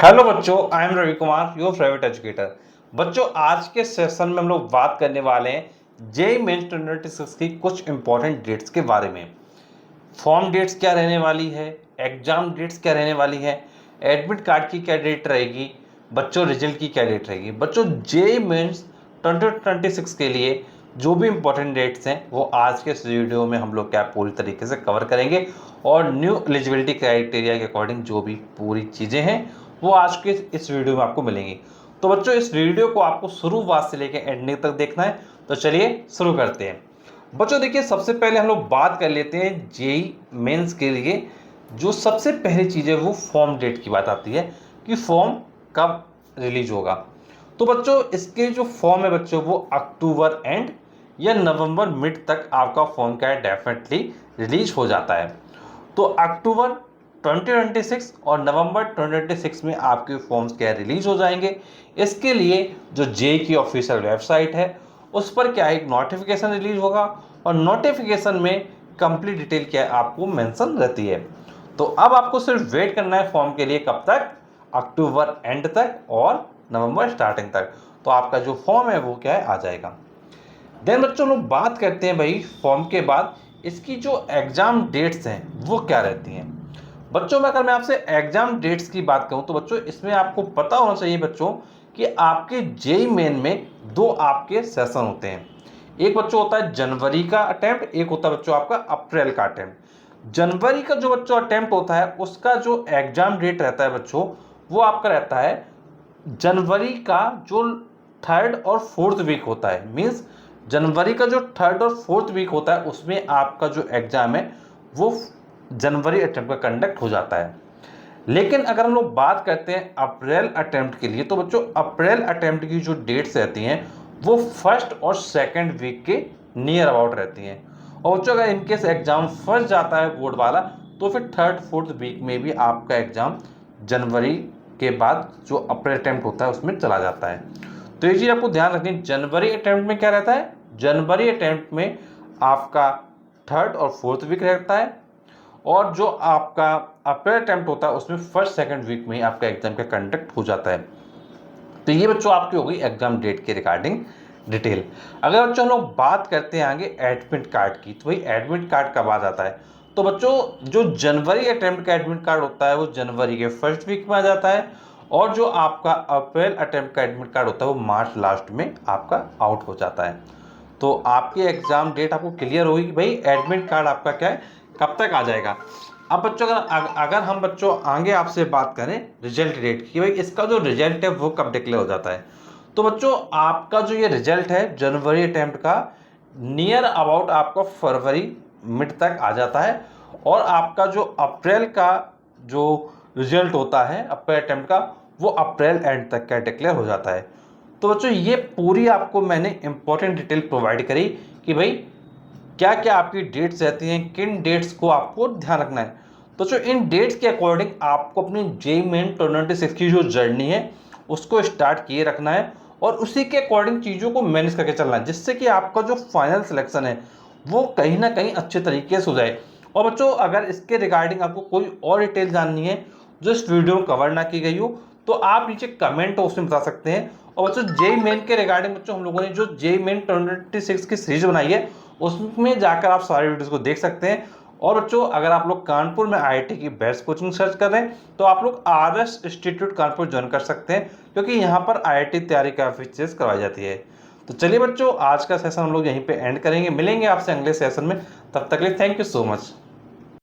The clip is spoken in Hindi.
हेलो बच्चों, I am Ravi Kumar, your private educator. बच्चों, आज के सेशन में हम लोग बात करने वाले हैं जेईई मेंस 2026 की कुछ इंपॉर्टेंट डेट्स के बारे में। फॉर्म डेट्स क्या रहने वाली है, एग्जाम डेट्स क्या रहने वाली है, एडमिट कार्ड की क्या डेट रहेगी, बच्चों रिजल्ट की क्या डेट रहेगी। बच्चों, जेईई मेंस 2026 के लिए जो भी इंपॉर्टेंट डेट्स हैं वो आज के इस वीडियो में हम लोग क्या पूरी तरीके से कवर करेंगे, और न्यू एलिजिबिलिटी क्राइटेरिया के अकॉर्डिंग जो भी पूरी चीज़ें हैं वो आज के इस वीडियो में आपको मिलेंगी। तो बच्चों, इस वीडियो को आपको शुरुआत से लेकर एंडिंग तक देखना है। तो चलिए शुरू करते हैं। बच्चों देखिए, सबसे पहले हम लोग बात कर लेते हैं जेईई मेंस के लिए जो सबसे पहली चीज़ है वो फॉर्म डेट की बात आती है कि फॉर्म कब रिलीज होगा। तो बच्चों, इसके जो फॉर्म है बच्चों वो अक्टूबर एंड या नवंबर मिड तक आपका फॉर्म क्या है डेफिनेटली रिलीज हो जाता है। तो अक्टूबर 2026 और नवंबर 2026 में आपके फॉर्म्स क्या रिलीज हो जाएंगे। इसके लिए जो जेईई की ऑफिशियल वेबसाइट है उस पर क्या एक नोटिफिकेशन रिलीज होगा, और नोटिफिकेशन में कंप्लीट डिटेल क्या है आपको मेंशन रहती है। तो अब आपको सिर्फ वेट करना है फॉर्म के लिए, कब तक? अक्टूबर एंड तक और नवंबर स्टार्टिंग तक। तो आपका जो फॉर्म है वो क्या है आ जाएगा। देन बच्चों, लोग बात करते हैं भाई फॉर्म के बाद इसकी जो एग्ज़ाम डेट्स हैं वो क्या रहती हैं। बच्चों में अगर मैं आपसे एग्ज़ाम डेट्स की बात करूं तो बच्चों इसमें आपको पता होना चाहिए बच्चों कि आपके जेईई मेन में दो आपके सेशन होते हैं। एक बच्चों होता है जनवरी का अटेम्प्ट, एक होता है बच्चों आपका अप्रैल का अटेम्प्ट। जनवरी का जो बच्चों अटेम्प्ट होता है उसका जो एग्ज़ाम डेट रहता है बच्चों वो आपका रहता है जनवरी का जो थर्ड और फोर्थ वीक होता है। मीन्स जनवरी का जो थर्ड और फोर्थ वीक होता है उसमें आपका जो एग्ज़ाम है वो जनवरी अटेम्प्ट का कंडक्ट हो जाता है। लेकिन अगर हम लोग बात करते हैं अप्रैल अटेम्प्ट के लिए तो बच्चों अप्रैल अटेम्प्ट की जो डेट्स रहती हैं वो फर्स्ट और सेकंड वीक के नियर अबाउट रहती हैं। और बच्चों अगर इनकेस एग्ज़ाम फर्स्ट जाता है बोर्ड वाला तो फिर थर्ड फोर्थ वीक में भी आपका एग्ज़ाम जनवरी के बाद जो अप्रैल अटेम्प्ट होता है उसमें चला जाता है। तो ये चीज़ आपको ध्यान रखनी है। जनवरी अटेम्प्ट में क्या रहता है, जनवरी अटेम्प्ट में आपका थर्ड और फोर्थ वीक रहता है, और जो आपका अप्रैल अटेम्प्ट होता है उसमें फर्स्ट सेकंड वीक में ही आपका एग्जाम का कंडक्ट हो जाता है। तो ये बच्चों आपकी हो गई एग्जाम डेट के रिगार्डिंग डिटेल। अगर बच्चों हम लोग बात करते हैं आगे एडमिट कार्ड की, तो भाई एडमिट कार्ड कब आ जाता है। तो बच्चों जो जनवरी अटेम्प्ट का एडमिट कार्ड होता है वो जनवरी के फर्स्ट वीक में आ जाता है, और जो आपका अप्रैल अटेम्प्ट का एडमिट कार्ड होता है वो मार्च लास्ट में आपका आउट हो जाता है। तो आपकी एग्जाम डेट आपको क्लियर होगी कि भाई एडमिट कार्ड आपका क्या है कब तक आ जाएगा। अब बच्चों अगर हम बच्चों आगे आपसे बात करें रिजल्ट डेट की, भाई इसका जो रिजल्ट है वो कब डिक्लेयर हो जाता है। तो बच्चों आपका जो ये रिजल्ट है जनवरी अटेम्प्ट का नियर अबाउट आपका फरवरी मिड तक आ जाता है, और आपका जो अप्रैल का जो रिजल्ट होता है अप्रैल अटेम्प्ट का वो अप्रैल एंड तक का डिक्लेयर हो जाता है। तो बच्चों ये पूरी आपको मैंने इंपॉर्टेंट डिटेल प्रोवाइड करी कि भाई क्या क्या आपकी डेट्स रहती हैं, किन डेट्स को आपको ध्यान रखना है। तो जो इन डेट्स के अकॉर्डिंग आपको अपनी जेईई मेन 2026 की जो जर्नी है उसको स्टार्ट किए रखना है, और उसी के अकॉर्डिंग चीज़ों को मैनेज करके चलना है, जिससे कि आपका जो फाइनल सिलेक्शन है वो कहीं ना कहीं अच्छे तरीके से हो जाए। और बच्चों अगर इसके रिगार्डिंग आपको कोई और डिटेल जाननी है जो इस वीडियो में कवर ना की गई हो तो आप नीचे कमेंट बॉक्स में बता सकते हैं। और बच्चों जेईई मेन के रिगार्डिंग बच्चों हम लोगों ने जो जेईई मेन 2026 की सीरीज बनाई है उसमें जाकर आप सारे वीडियोस को देख सकते हैं। और बच्चों अगर आप लोग कानपुर में आईआईटी की बेस्ट कोचिंग सर्च कर रहे हैं तो आप लोग आरएस इंस्टीट्यूट कानपुर ज्वाइन कर सकते हैं, क्योंकि यहाँ पर आईआईटी तैयारी काफ़ी चीज़ करवाई जाती है। तो चलिए बच्चों, आज का सेशन हम लोग यहीं पे एंड करेंगे। मिलेंगे आपसे अगले सेशन में, तब तक के लिए थैंक यू सो मच।